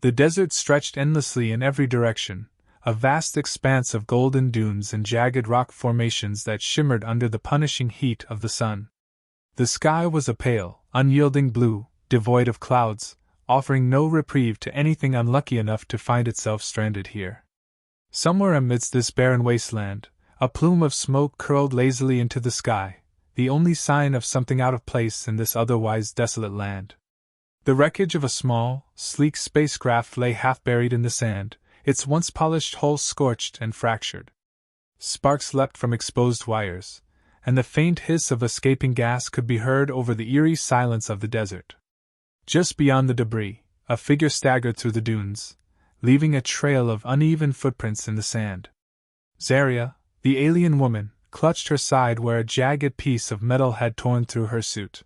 The desert stretched endlessly in every direction, a vast expanse of golden dunes and jagged rock formations that shimmered under the punishing heat of the sun. The sky was a pale, unyielding blue, devoid of clouds, offering no reprieve to anything unlucky enough to find itself stranded here. Somewhere amidst this barren wasteland, a plume of smoke curled lazily into the sky, the only sign of something out of place in this otherwise desolate land. The wreckage of a small, sleek spacecraft lay half buried in the sand, its once polished hull scorched and fractured. Sparks leapt from exposed wires, and the faint hiss of escaping gas could be heard over the eerie silence of the desert. Just beyond the debris, a figure staggered through the dunes, leaving a trail of uneven footprints in the sand. Zarya, the alien woman, clutched her side where a jagged piece of metal had torn through her suit.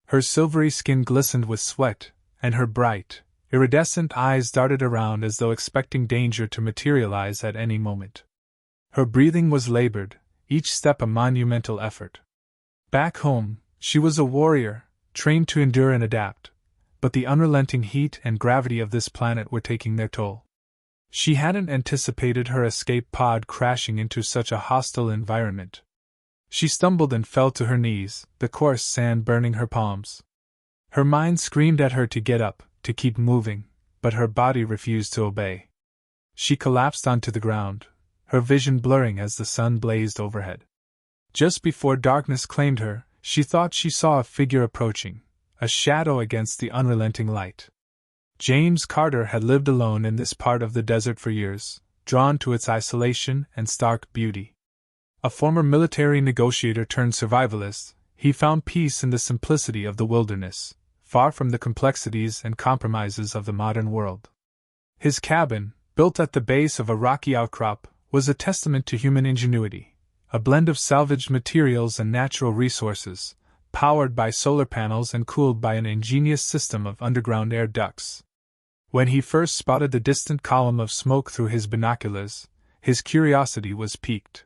Her silvery skin glistened with sweat, and her bright, iridescent eyes darted around as though expecting danger to materialize at any moment. Her breathing was labored, each step a monumental effort. Back home, she was a warrior, trained to endure and adapt, but the unrelenting heat and gravity of this planet were taking their toll. She hadn't anticipated her escape pod crashing into such a hostile environment. She stumbled and fell to her knees, the coarse sand burning her palms. Her mind screamed at her to get up, to keep moving, but her body refused to obey. She collapsed onto the ground, her vision blurring as the sun blazed overhead. Just before darkness claimed her, she thought she saw a figure approaching, a shadow against the unrelenting light. James Carter had lived alone in this part of the desert for years, drawn to its isolation and stark beauty. A former military negotiator turned survivalist, he found peace in the simplicity of the wilderness, far from the complexities and compromises of the modern world. His cabin, built at the base of a rocky outcrop, was a testament to human ingenuity, a blend of salvaged materials and natural resources, powered by solar panels and cooled by an ingenious system of underground air ducts. When he first spotted the distant column of smoke through his binoculars, his curiosity was piqued.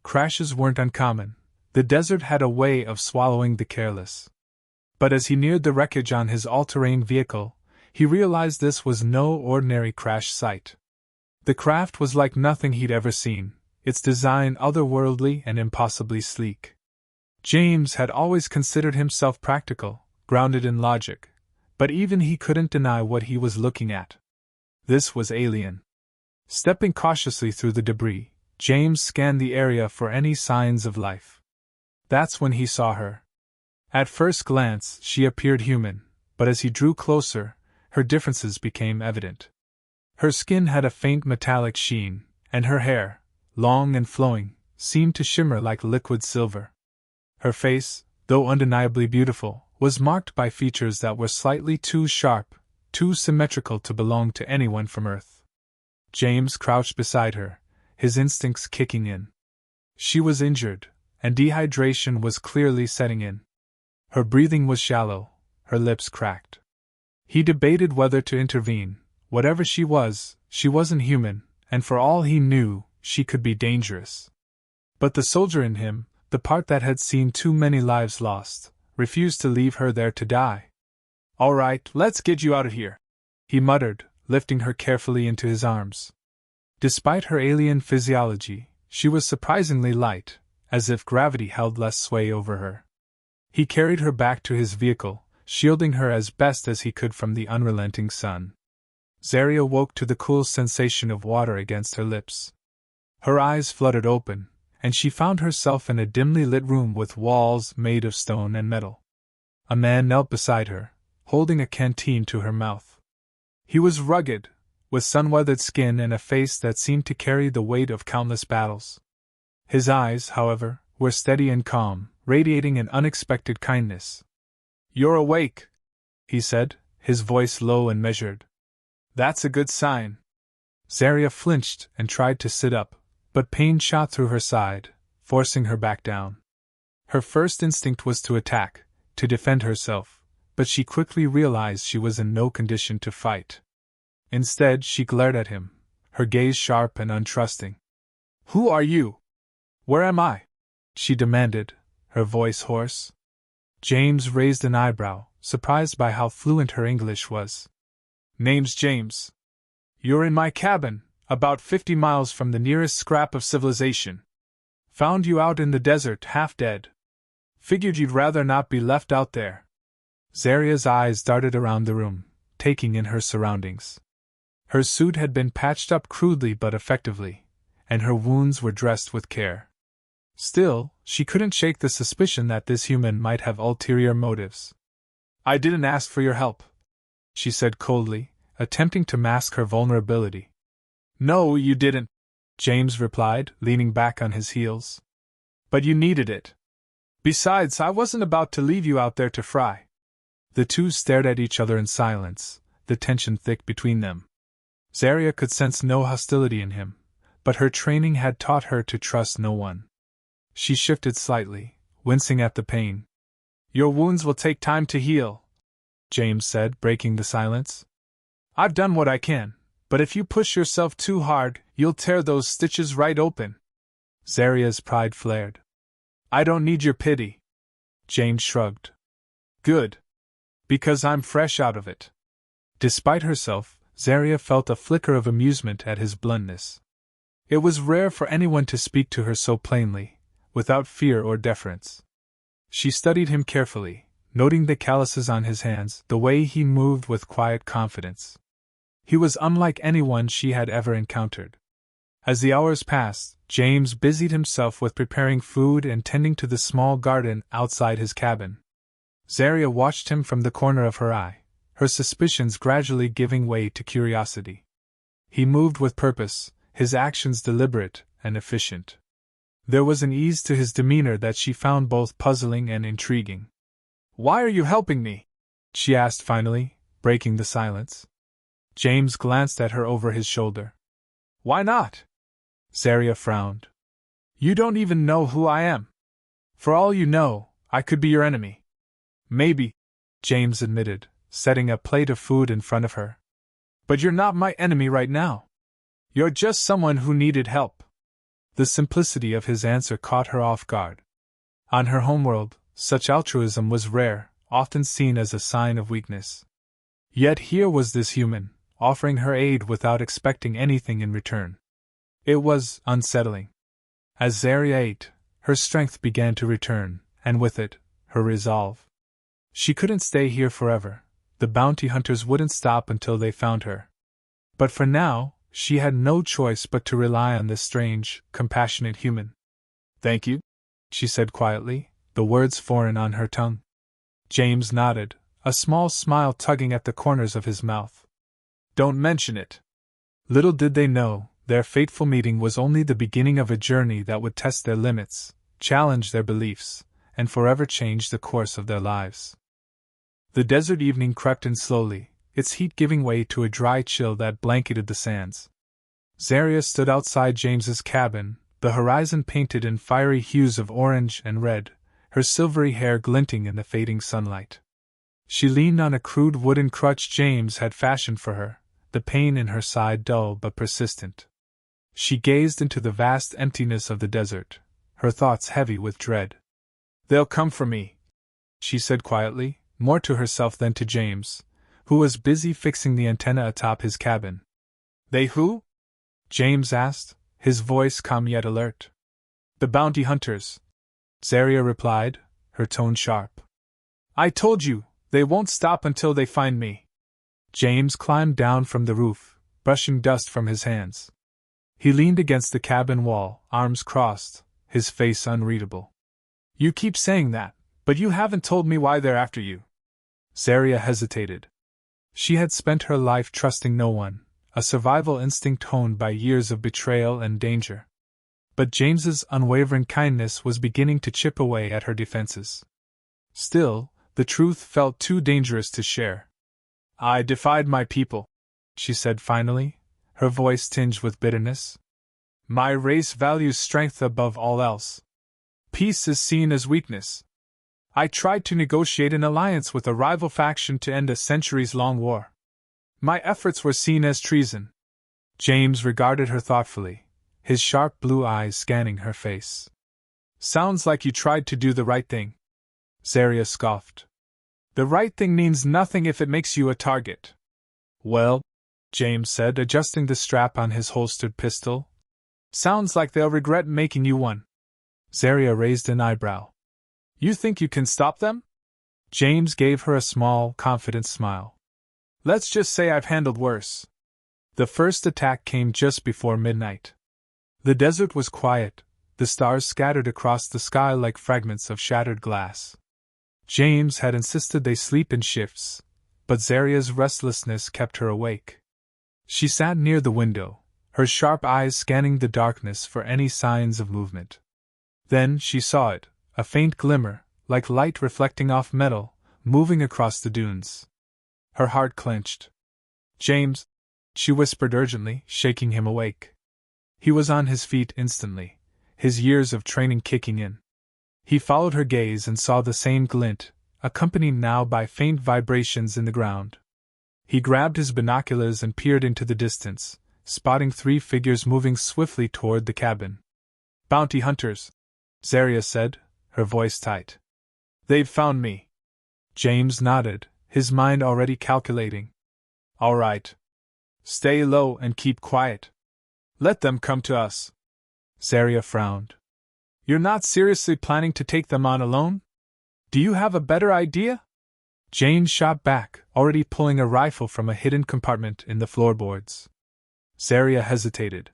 Crashes weren't uncommon. The desert had a way of swallowing the careless. But as he neared the wreckage on his all-terrain vehicle, he realized this was no ordinary crash site. The craft was like nothing he'd ever seen, its design otherworldly and impossibly sleek. James had always considered himself practical, grounded in logic, but even he couldn't deny what he was looking at. This was alien. Stepping cautiously through the debris, James scanned the area for any signs of life. That's when he saw her. At first glance, she appeared human, but as he drew closer, her differences became evident. Her skin had a faint metallic sheen, and her hair, long and flowing, seemed to shimmer like liquid silver. Her face, though undeniably beautiful, was marked by features that were slightly too sharp, too symmetrical to belong to anyone from Earth. James crouched beside her, his instincts kicking in. She was injured, and dehydration was clearly setting in. Her breathing was shallow, her lips cracked. He debated whether to intervene. Whatever she wasn't human, and for all he knew, she could be dangerous. But the soldier in him, the part that had seen too many lives lost, refused to leave her there to die. "All right, let's get you out of here," he muttered, lifting her carefully into his arms. Despite her alien physiology, she was surprisingly light, as if gravity held less sway over her. He carried her back to his vehicle, shielding her as best as he could from the unrelenting sun. Zarya woke to the cool sensation of water against her lips. Her eyes fluttered open, and she found herself in a dimly lit room with walls made of stone and metal. A man knelt beside her, holding a canteen to her mouth. He was rugged, with sun-weathered skin and a face that seemed to carry the weight of countless battles. His eyes, however, were steady and calm, radiating an unexpected kindness. "You're awake," he said, his voice low and measured. "That's a good sign." Zarya flinched and tried to sit up, but pain shot through her side, forcing her back down. Her first instinct was to attack, to defend herself, but she quickly realized she was in no condition to fight. Instead, she glared at him, her gaze sharp and untrusting. "Who are you? Where am I?" she demanded, her voice hoarse. James raised an eyebrow, surprised by how fluent her English was. Name's James. You're in my cabin, about 50 miles from the nearest scrap of civilization. Found you out in the desert, half dead. Figured you'd rather not be left out there. Zaria's eyes darted around the room, taking in her surroundings. Her suit had been patched up crudely but effectively, and her wounds were dressed with care. Still, she couldn't shake the suspicion that this human might have ulterior motives. I didn't ask for your help, she said coldly, attempting to mask her vulnerability. No, you didn't, James replied, leaning back on his heels. But you needed it. Besides, I wasn't about to leave you out there to fry. The two stared at each other in silence, the tension thick between them. Zaria could sense no hostility in him, but her training had taught her to trust no one. She shifted slightly, wincing at the pain. Your wounds will take time to heal, James said, breaking the silence. I've done what I can, but if you push yourself too hard, you'll tear those stitches right open. Zaria's pride flared. I don't need your pity. James shrugged. Good. Because I'm fresh out of it. Despite herself, Zaria felt a flicker of amusement at his bluntness. It was rare for anyone to speak to her so plainly, without fear or deference. She studied him carefully, noting the calluses on his hands, the way he moved with quiet confidence. He was unlike anyone she had ever encountered. As the hours passed, James busied himself with preparing food and tending to the small garden outside his cabin. Zaria watched him from the corner of her eye, her suspicions gradually giving way to curiosity. He moved with purpose, his actions deliberate and efficient. There was an ease to his demeanor that she found both puzzling and intriguing. Why are you helping me? She asked finally, breaking the silence. James glanced at her over his shoulder. Why not? Zaria frowned. You don't even know who I am. For all you know, I could be your enemy. Maybe, James admitted, setting a plate of food in front of her. But you're not my enemy right now. You're just someone who needed help. The simplicity of his answer caught her off guard. On her homeworld, such altruism was rare, often seen as a sign of weakness. Yet here was this human, offering her aid without expecting anything in return. It was unsettling. As Zaria ate, her strength began to return, and with it, her resolve. She couldn't stay here forever. The bounty hunters wouldn't stop until they found her. But for now, she had no choice but to rely on this strange, compassionate human. Thank you, she said quietly, the words foreign on her tongue. James nodded, a small smile tugging at the corners of his mouth. Don't mention it. Little did they know, their fateful meeting was only the beginning of a journey that would test their limits, challenge their beliefs, and forever change the course of their lives. The desert evening crept in slowly, its heat giving way to a dry chill that blanketed the sands. Zaria stood outside James's cabin, the horizon painted in fiery hues of orange and red, her silvery hair glinting in the fading sunlight. She leaned on a crude wooden crutch James had fashioned for her, the pain in her side dull but persistent. She gazed into the vast emptiness of the desert, her thoughts heavy with dread. They'll come for me, she said quietly, more to herself than to James, who was busy fixing the antenna atop his cabin. They who? James asked, his voice calm yet alert. The bounty hunters, Zaria replied, her tone sharp. I told you, they won't stop until they find me. James climbed down from the roof, brushing dust from his hands. He leaned against the cabin wall, arms crossed, his face unreadable. You keep saying that, but you haven't told me why they're after you. Zaria hesitated. She had spent her life trusting no one, a survival instinct honed by years of betrayal and danger. But James's unwavering kindness was beginning to chip away at her defenses. Still, the truth felt too dangerous to share. I defied my people, she said finally, her voice tinged with bitterness. My race values strength above all else. Peace is seen as weakness. I tried to negotiate an alliance with a rival faction to end a centuries-long war. My efforts were seen as treason. James regarded her thoughtfully, his sharp blue eyes scanning her face. Sounds like you tried to do the right thing. Zaria scoffed. The right thing means nothing if it makes you a target. Well, James said, adjusting the strap on his holstered pistol. Sounds like they'll regret making you one. Zaria raised an eyebrow. You think you can stop them? James gave her a small, confident smile. Let's just say I've handled worse. The first attack came just before midnight. The desert was quiet, the stars scattered across the sky like fragments of shattered glass. James had insisted they sleep in shifts, but Zaria's restlessness kept her awake. She sat near the window, her sharp eyes scanning the darkness for any signs of movement. Then she saw it, a faint glimmer, like light reflecting off metal, moving across the dunes. Her heart clenched. James, she whispered urgently, shaking him awake. He was on his feet instantly, his years of training kicking in. He followed her gaze and saw the same glint, accompanied now by faint vibrations in the ground. He grabbed his binoculars and peered into the distance, spotting 3 figures moving swiftly toward the cabin. Bounty hunters, Zaria said, her voice tight. They've found me. James nodded, his mind already calculating. All right. Stay low and keep quiet. Let them come to us. Zaria frowned. You're not seriously planning to take them on alone? Do you have a better idea? James shot back, already pulling a rifle from a hidden compartment in the floorboards. Zaria hesitated.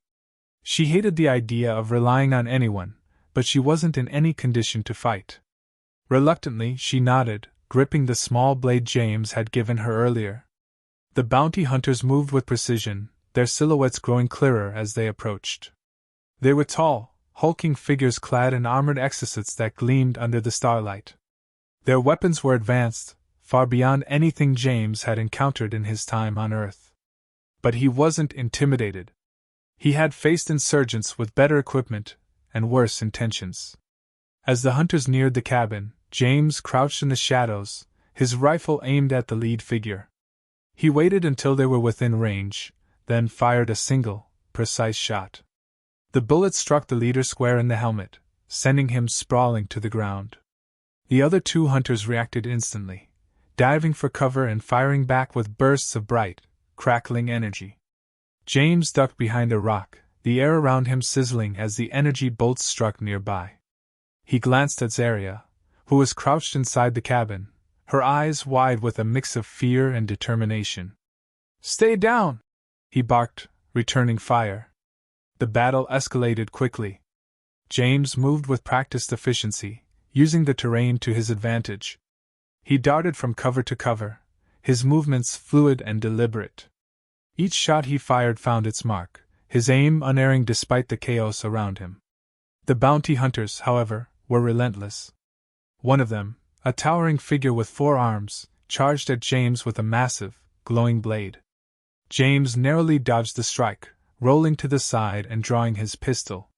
She hated the idea of relying on anyone, but she wasn't in any condition to fight. Reluctantly, she nodded, gripping the small blade James had given her earlier. The bounty hunters moved with precision, their silhouettes growing clearer as they approached. They were tall, hulking figures clad in armored exosuits that gleamed under the starlight. Their weapons were advanced, far beyond anything James had encountered in his time on Earth. But he wasn't intimidated. He had faced insurgents with better equipment and worse intentions. As the hunters neared the cabin, James crouched in the shadows, his rifle aimed at the lead figure. He waited until they were within range, then fired a single, precise shot. The bullet struck the leader square in the helmet, sending him sprawling to the ground. The other 2 hunters reacted instantly, diving for cover and firing back with bursts of bright, crackling energy. James ducked behind a rock, the air around him sizzling as the energy bolts struck nearby. He glanced at Zaria, who was crouched inside the cabin, her eyes wide with a mix of fear and determination. Stay down! He barked, returning fire. The battle escalated quickly. James moved with practiced efficiency, using the terrain to his advantage. He darted from cover to cover, his movements fluid and deliberate. Each shot he fired found its mark, his aim unerring despite the chaos around him. The bounty hunters, however, were relentless. One of them, a towering figure with 4 arms, charged at James with a massive, glowing blade. James narrowly dodged the strike, rolling to the side and drawing his pistol.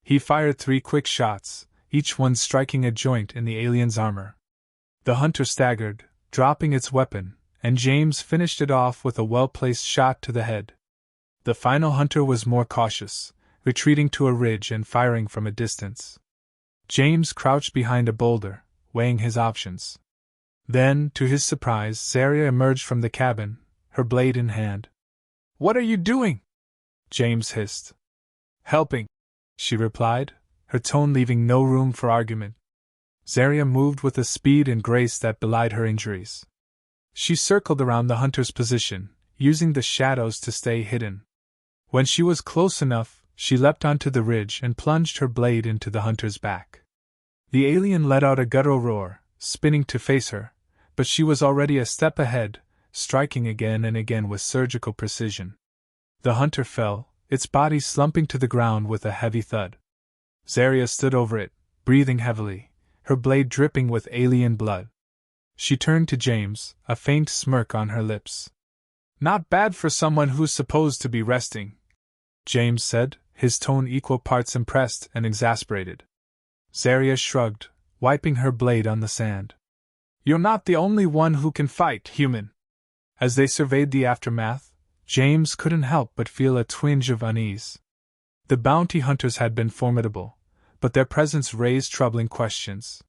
He fired 3 quick shots, each one striking a joint in the alien's armor. The hunter staggered, dropping its weapon, and James finished it off with a well-placed shot to the head. The final hunter was more cautious, retreating to a ridge and firing from a distance. James crouched behind a boulder, weighing his options. Then, to his surprise, Zaria emerged from the cabin, her blade in hand. What are you doing? James hissed. Helping, she replied, her tone leaving no room for argument. Zaria moved with a speed and grace that belied her injuries. She circled around the hunter's position, using the shadows to stay hidden. When she was close enough, she leapt onto the ridge and plunged her blade into the hunter's back. The alien let out a guttural roar, spinning to face her, but she was already a step ahead, striking again and again with surgical precision. The hunter fell, its body slumping to the ground with a heavy thud. Zaria stood over it, breathing heavily, her blade dripping with alien blood. She turned to James, a faint smirk on her lips. Not bad for someone who's supposed to be resting, James said, his tone equal parts impressed and exasperated. Zaria shrugged, wiping her blade on the sand. You're not the only one who can fight, human. As they surveyed the aftermath, James couldn't help but feel a twinge of unease. The bounty hunters had been formidable, but their presence raised troubling questions.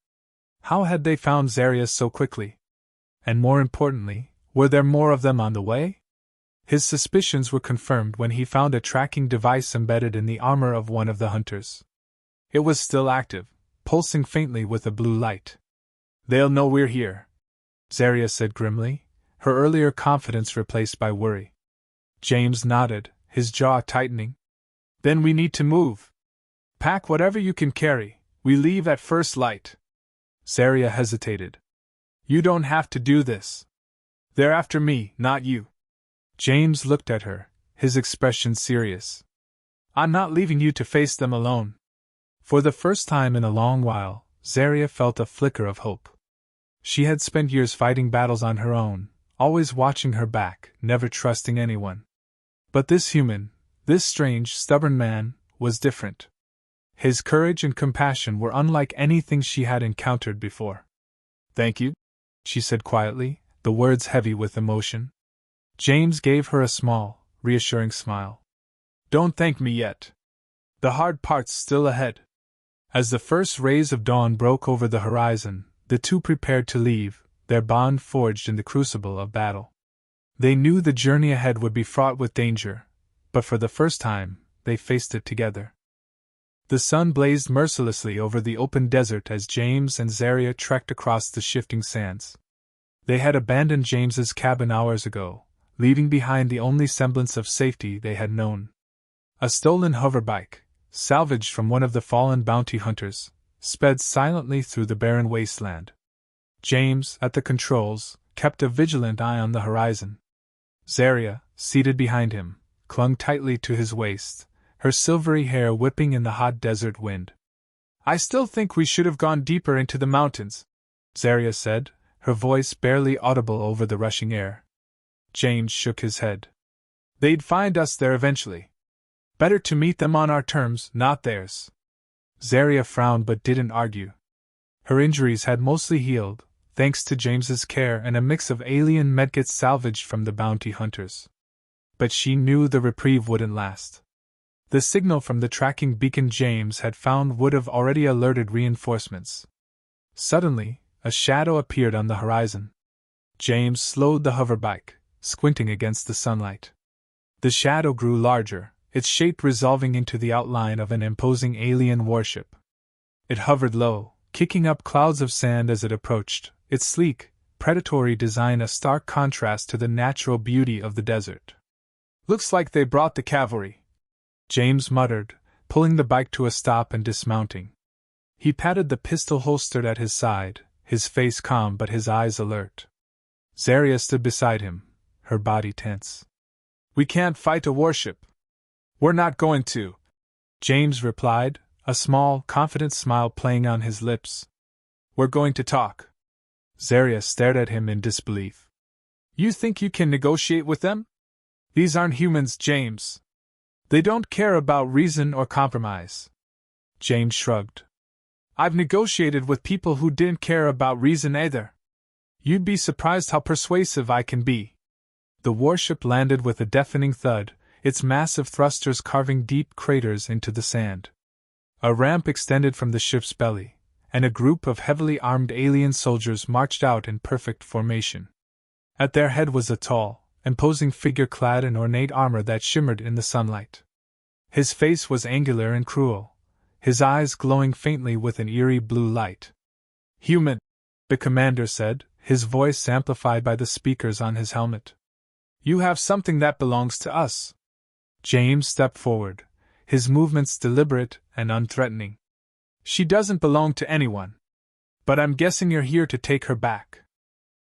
How had they found Zaria so quickly? And more importantly, were there more of them on the way? His suspicions were confirmed when he found a tracking device embedded in the armor of one of the hunters. It was still active, pulsing faintly with a blue light. "They'll know we're here," Zaria said grimly, her earlier confidence replaced by worry. James nodded, his jaw tightening. "Then we need to move. Pack whatever you can carry, we leave at first light." Zaria hesitated. "You don't have to do this. They're after me, not you." James looked at her, his expression serious. "I'm not leaving you to face them alone." For the first time in a long while, Zaria felt a flicker of hope. She had spent years fighting battles on her own, always watching her back, never trusting anyone. But this human, this strange, stubborn man, was different. His courage and compassion were unlike anything she had encountered before. "Thank you," she said quietly, the words heavy with emotion. James gave her a small, reassuring smile. "Don't thank me yet. The hard part's still ahead." As the first rays of dawn broke over the horizon, the two prepared to leave, their bond forged in the crucible of battle. They knew the journey ahead would be fraught with danger, but for the first time, they faced it together. The sun blazed mercilessly over the open desert as James and Zaria trekked across the shifting sands. They had abandoned James's cabin hours ago, leaving behind the only semblance of safety they had known. A stolen hoverbike, salvaged from one of the fallen bounty hunters, sped silently through the barren wasteland. James, at the controls, kept a vigilant eye on the horizon. Zaria, seated behind him, clung tightly to his waist, her silvery hair whipping in the hot desert wind. "I still think we should have gone deeper into the mountains," Zaria said, her voice barely audible over the rushing air. James shook his head. "They'd find us there eventually. Better to meet them on our terms, not theirs." Zaria frowned but didn't argue. Her injuries had mostly healed, thanks to James's care and a mix of alien medkits salvaged from the bounty hunters. But she knew the reprieve wouldn't last. The signal from the tracking beacon James had found would have already alerted reinforcements. Suddenly, a shadow appeared on the horizon. James slowed the hoverbike, squinting against the sunlight. The shadow grew larger, its shape resolving into the outline of an imposing alien warship. It hovered low, kicking up clouds of sand as it approached, its sleek, predatory design a stark contrast to the natural beauty of the desert. "Looks like they brought the cavalry," James muttered, pulling the bike to a stop and dismounting. He patted the pistol holstered at his side, his face calm but his eyes alert. Zaria stood beside him, her body tense. "We can't fight a warship." "We're not going to," James replied, a small, confident smile playing on his lips. "We're going to talk." Zaria stared at him in disbelief. "You think you can negotiate with them? These aren't humans, James. They don't care about reason or compromise." James shrugged. "I've negotiated with people who didn't care about reason either. You'd be surprised how persuasive I can be." The warship landed with a deafening thud, its massive thrusters carving deep craters into the sand. A ramp extended from the ship's belly, and a group of heavily armed alien soldiers marched out in perfect formation. At their head was a tall, imposing figure clad in ornate armor that shimmered in the sunlight. His face was angular and cruel, his eyes glowing faintly with an eerie blue light. "Human," the commander said, his voice amplified by the speakers on his helmet. "You have something that belongs to us." James stepped forward, his movements deliberate and unthreatening. "She doesn't belong to anyone. But I'm guessing you're here to take her back."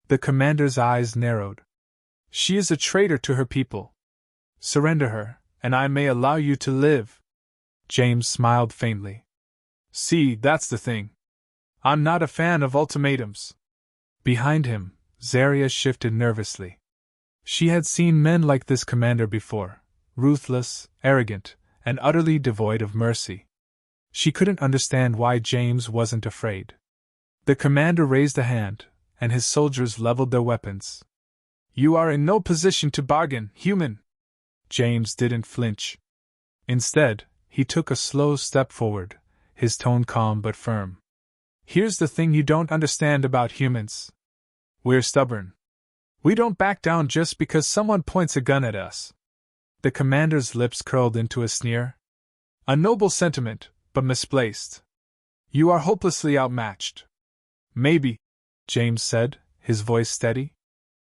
The commander's eyes narrowed. "She is a traitor to her people. Surrender her, and I may allow you to live." James smiled faintly. "See, that's the thing. I'm not a fan of ultimatums." Behind him, Zaria shifted nervously. She had seen men like this commander before, ruthless, arrogant, and utterly devoid of mercy. She couldn't understand why James wasn't afraid. The commander raised a hand, and his soldiers leveled their weapons. "You are in no position to bargain, human." James didn't flinch. Instead, he took a slow step forward, his tone calm but firm. "Here's the thing you don't understand about humans. We're stubborn. We don't back down just because someone points a gun at us. The commander's lips curled into a sneer. A noble sentiment, but misplaced. You are hopelessly outmatched. Maybe, James said, his voice steady.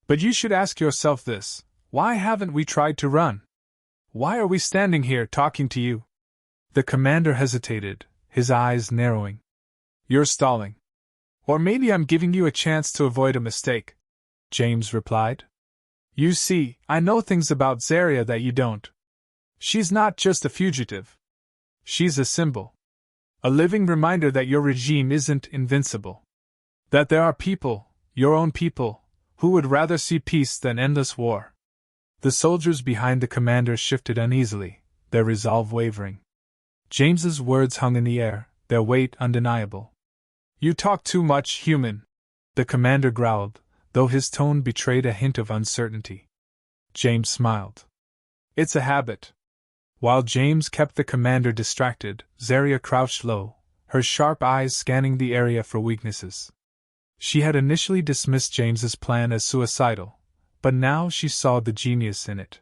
But you should ask yourself this: why haven't we tried to run? Why are we standing here talking to you? The commander hesitated, his eyes narrowing. You're stalling. Or maybe I'm giving you a chance to avoid a mistake, James replied. You see, I know things about Zarya that you don't. She's not just a fugitive. She's a symbol. A living reminder that your regime isn't invincible. That there are people, your own people, who would rather see peace than endless war. The soldiers behind the commander shifted uneasily, their resolve wavering. James's words hung in the air, their weight undeniable. You talk too much, human, the commander growled, though his tone betrayed a hint of uncertainty. James smiled. It's a habit. While James kept the commander distracted, Zarya crouched low, her sharp eyes scanning the area for weaknesses. She had initially dismissed James's plan as suicidal, but now she saw the genius in it.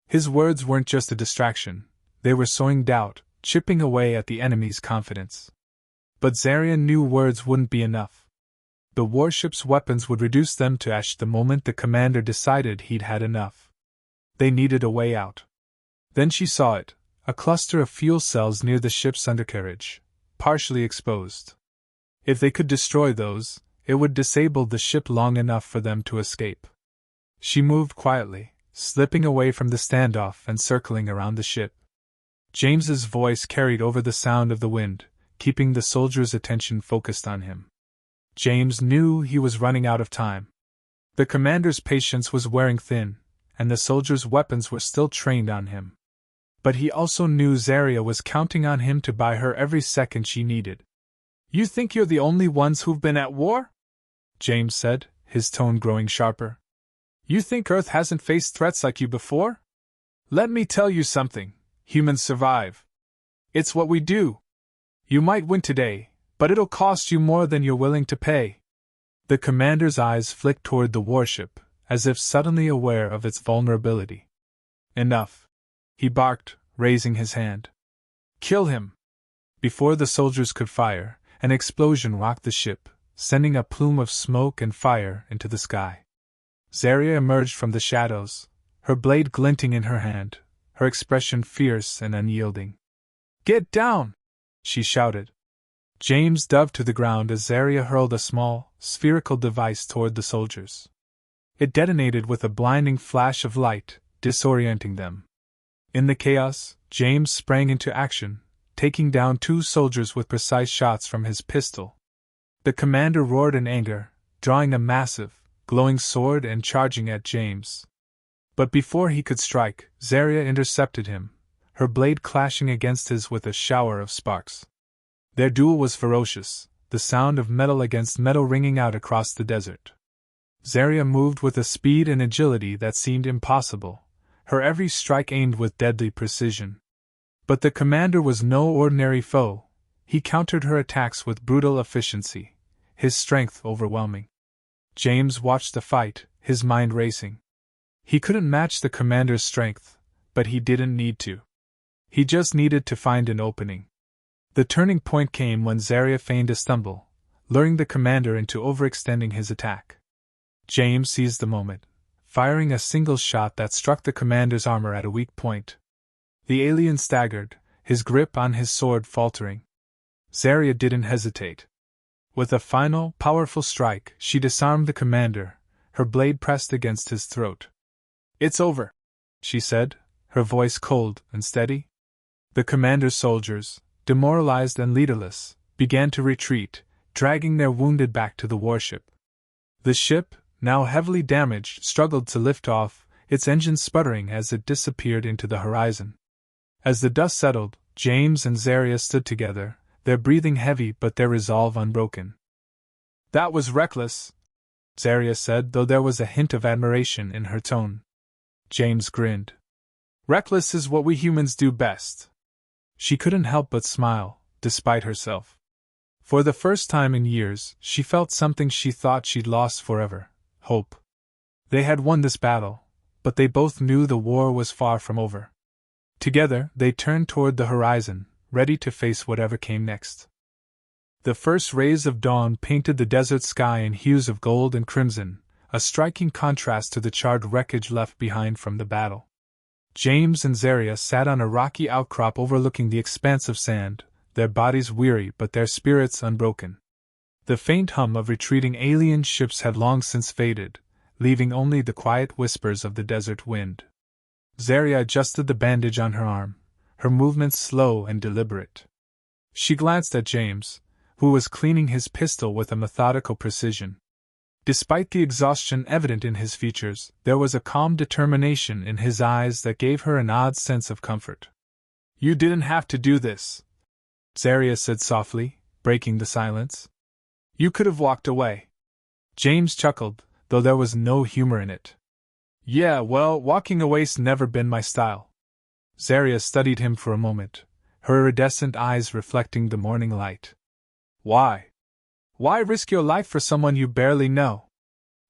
His words weren't just a distraction, they were sowing doubt, chipping away at the enemy's confidence. But Zarya knew words wouldn't be enough. The warship's weapons would reduce them to ash the moment the commander decided he'd had enough. They needed a way out. Then she saw it, a cluster of fuel cells near the ship's undercarriage, partially exposed. If they could destroy those, it would disable the ship long enough for them to escape. She moved quietly, slipping away from the standoff and circling around the ship. James's voice carried over the sound of the wind, keeping the soldiers' attention focused on him. James knew he was running out of time. The commander's patience was wearing thin, and the soldiers' weapons were still trained on him. But he also knew Zarya was counting on him to buy her every second she needed. You think you're the only ones who've been at war? James said, his tone growing sharper. You think Earth hasn't faced threats like you before? Let me tell you something, humans survive. It's what we do. You might win today, but it'll cost you more than you're willing to pay. The commander's eyes flicked toward the warship, as if suddenly aware of its vulnerability. Enough, he barked, raising his hand. Kill him. Before the soldiers could fire, an explosion rocked the ship, sending a plume of smoke and fire into the sky. Zarya emerged from the shadows, her blade glinting in her hand, her expression fierce and unyielding. Get down! She shouted. James dove to the ground as Zarya hurled a small, spherical device toward the soldiers. It detonated with a blinding flash of light, disorienting them. In the chaos, James sprang into action, taking down 2 soldiers with precise shots from his pistol. The commander roared in anger, drawing a massive, glowing sword and charging at James. But before he could strike, Zarya intercepted him, her blade clashing against his with a shower of sparks. Their duel was ferocious, the sound of metal against metal ringing out across the desert. Zarya moved with a speed and agility that seemed impossible, her every strike aimed with deadly precision. But the commander was no ordinary foe. He countered her attacks with brutal efficiency, his strength overwhelming. James watched the fight, his mind racing. He couldn't match the commander's strength, but he didn't need to. He just needed to find an opening. The turning point came when Zarya feigned a stumble, luring the commander into overextending his attack. James seized the moment, firing a single shot that struck the commander's armor at a weak point. The alien staggered, his grip on his sword faltering. Zarya didn't hesitate. With a final, powerful strike, she disarmed the commander, her blade pressed against his throat. It's over, she said, her voice cold and steady. The commander's soldiers, demoralized and leaderless, began to retreat, dragging their wounded back to the warship. The ship, now heavily damaged, struggled to lift off, its engines sputtering as it disappeared into the horizon. As the dust settled, James and Zarya stood together, their breathing heavy but their resolve unbroken. That was reckless, Zarya said, though there was a hint of admiration in her tone. James grinned. Reckless is what we humans do best. She couldn't help but smile, despite herself. For the first time in years, she felt something she thought she'd lost forever: hope. They had won this battle, but they both knew the war was far from over. Together, they turned toward the horizon, ready to face whatever came next. The first rays of dawn painted the desert sky in hues of gold and crimson, a striking contrast to the charred wreckage left behind from the battle. James and Zaria sat on a rocky outcrop overlooking the expanse of sand, their bodies weary but their spirits unbroken. The faint hum of retreating alien ships had long since faded, leaving only the quiet whispers of the desert wind. Zaria adjusted the bandage on her arm, her movements slow and deliberate. She glanced at James, who was cleaning his pistol with a methodical precision. Despite the exhaustion evident in his features, there was a calm determination in his eyes that gave her an odd sense of comfort. "You didn't have to do this," Zaria said softly, breaking the silence. "You could have walked away." James chuckled, though there was no humor in it. "Yeah, well, walking away's never been my style." Zaria studied him for a moment, her iridescent eyes reflecting the morning light. "Why? Why risk your life for someone you barely know?"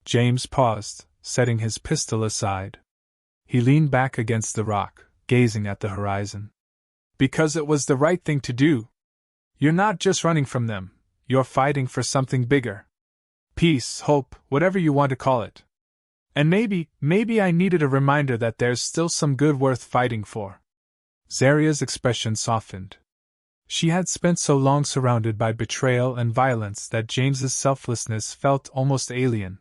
James paused, setting his pistol aside. He leaned back against the rock, gazing at the horizon. "Because it was the right thing to do. You're not just running from them, you're fighting for something bigger. Peace, hope, whatever you want to call it. And maybe I needed a reminder that there's still some good worth fighting for." Zaria's expression softened. She had spent so long surrounded by betrayal and violence that James's selflessness felt almost alien.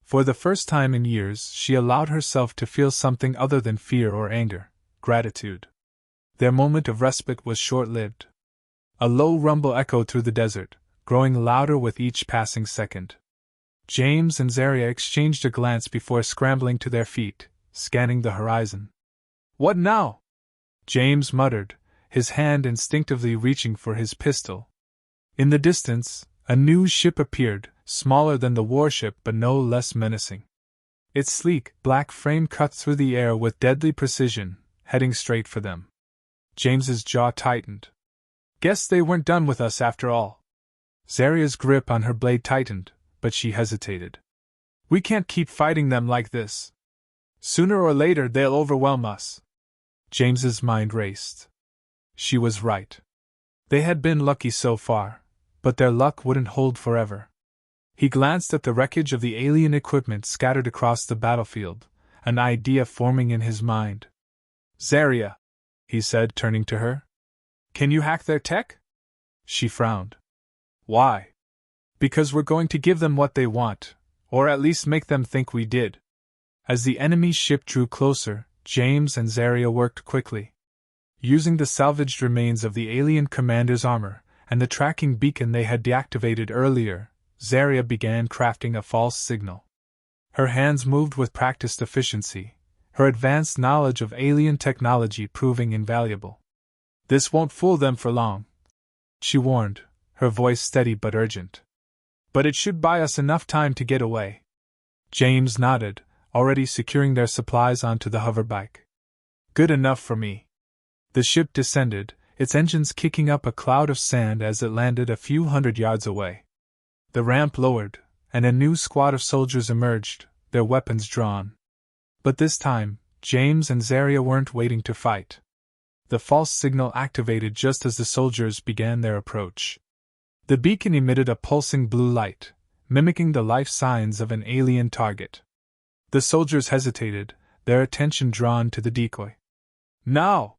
For the first time in years, she allowed herself to feel something other than fear or anger, gratitude. Their moment of respite was short-lived. A low rumble echoed through the desert, growing louder with each passing second. James and Zaria exchanged a glance before scrambling to their feet, scanning the horizon. "What now?" James muttered, his hand instinctively reaching for his pistol. In the distance, a new ship appeared, smaller than the warship but no less menacing. Its sleek, black frame cut through the air with deadly precision, heading straight for them. James's jaw tightened. "Guess they weren't done with us after all." Zaria's grip on her blade tightened, but she hesitated. "We can't keep fighting them like this. Sooner or later they'll overwhelm us." James's mind raced. She was right. They had been lucky so far, but their luck wouldn't hold forever. He glanced at the wreckage of the alien equipment scattered across the battlefield, an idea forming in his mind. "Zaria," he said, turning to her. "Can you hack their tech?" She frowned. "Why?" "Because we're going to give them what they want, or at least make them think we did." As the enemy ship drew closer, James and Zaria worked quickly. Using the salvaged remains of the alien commander's armor and the tracking beacon they had deactivated earlier, Zaria began crafting a false signal. Her hands moved with practiced efficiency, her advanced knowledge of alien technology proving invaluable. "This won't fool them for long," she warned, her voice steady but urgent. "But it should buy us enough time to get away." James nodded, already securing their supplies onto the hoverbike. "Good enough for me." The ship descended, its engines kicking up a cloud of sand as it landed a few hundred yards away. The ramp lowered, and a new squad of soldiers emerged, their weapons drawn. But this time, James and Zaria weren't waiting to fight. The false signal activated just as the soldiers began their approach. The beacon emitted a pulsing blue light, mimicking the life signs of an alien target. The soldiers hesitated, their attention drawn to the decoy. "Now!"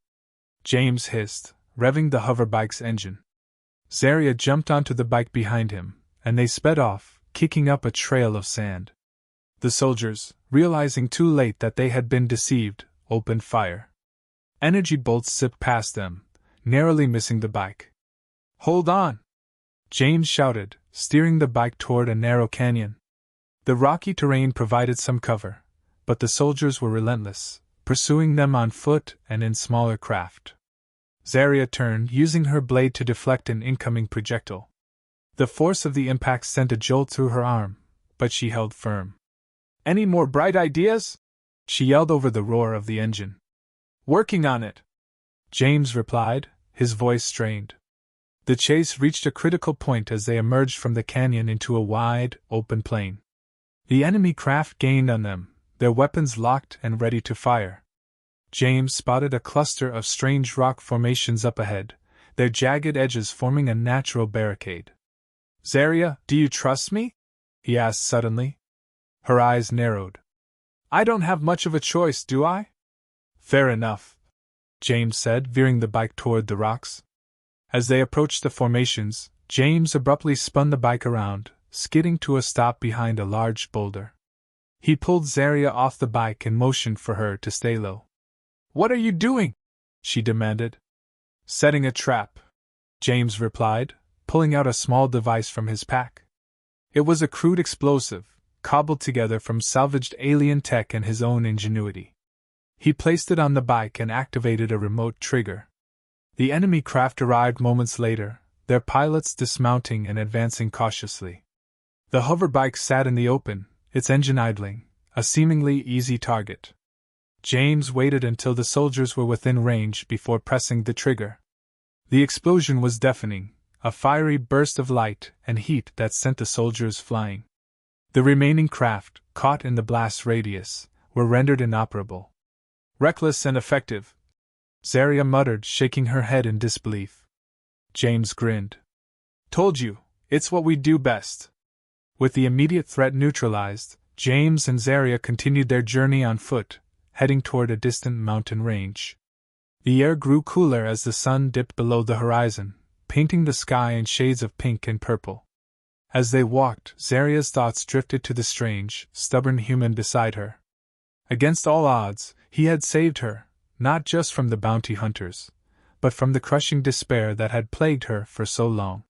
James hissed, revving the hoverbike's engine. Zaria jumped onto the bike behind him, and they sped off, kicking up a trail of sand. The soldiers, realizing too late that they had been deceived, opened fire. Energy bolts zipped past them, narrowly missing the bike. "Hold on!" James shouted, steering the bike toward a narrow canyon. The rocky terrain provided some cover, but the soldiers were relentless, pursuing them on foot and in smaller craft. Zaria turned, using her blade to deflect an incoming projectile. The force of the impact sent a jolt through her arm, but she held firm. "Any more bright ideas?" she yelled over the roar of the engine. "Working on it," James replied, his voice strained. The chase reached a critical point as they emerged from the canyon into a wide, open plain. The enemy craft gained on them, their weapons locked and ready to fire. James spotted a cluster of strange rock formations up ahead, their jagged edges forming a natural barricade. "Zarya, do you trust me?" he asked suddenly. Her eyes narrowed. "I don't have much of a choice, do I?" "Fair enough," James said, veering the bike toward the rocks. As they approached the formations, James abruptly spun the bike around, skidding to a stop behind a large boulder. He pulled Zarya off the bike and motioned for her to stay low. "What are you doing?" she demanded. "Setting a trap," James replied, pulling out a small device from his pack. It was a crude explosive, cobbled together from salvaged alien tech and his own ingenuity. He placed it on the bike and activated a remote trigger. The enemy craft arrived moments later, their pilots dismounting and advancing cautiously. The hoverbike sat in the open, its engine idling, a seemingly easy target. James waited until the soldiers were within range before pressing the trigger. The explosion was deafening, a fiery burst of light and heat that sent the soldiers flying. The remaining craft, caught in the blast radius, were rendered inoperable. "Reckless and effective," Zarya muttered, shaking her head in disbelief. James grinned. "Told you, it's what we do best." With the immediate threat neutralized, James and Zarya continued their journey on foot, heading toward a distant mountain range. The air grew cooler as the sun dipped below the horizon, painting the sky in shades of pink and purple. As they walked, Zarya's thoughts drifted to the strange, stubborn human beside her. Against all odds, he had saved her, not just from the bounty hunters, but from the crushing despair that had plagued her for so long.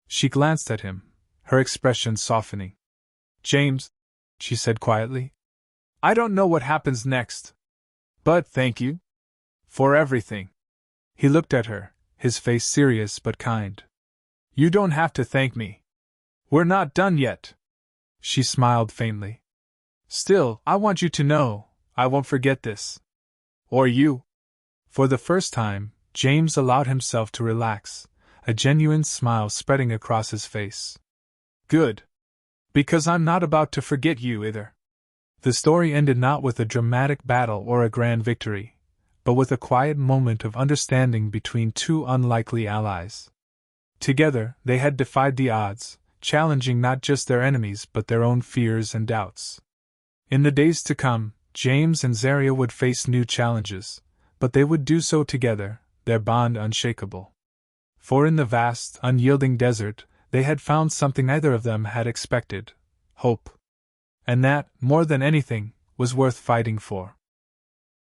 She glanced at him, her expression softening. "James," she said quietly, "I don't know what happens next. But thank you for everything." He looked at her, his face serious but kind. "You don't have to thank me. We're not done yet." She smiled faintly. "Still, I want you to know, I won't forget this. Or you." For the first time, James allowed himself to relax, a genuine smile spreading across his face. "Good. Because I'm not about to forget you either." The story ended not with a dramatic battle or a grand victory, but with a quiet moment of understanding between two unlikely allies. Together, they had defied the odds, challenging not just their enemies but their own fears and doubts. In the days to come, James and Zarya would face new challenges, but they would do so together, their bond unshakable. For in the vast, unyielding desert, they had found something neither of them had expected: hope. And that, more than anything, was worth fighting for.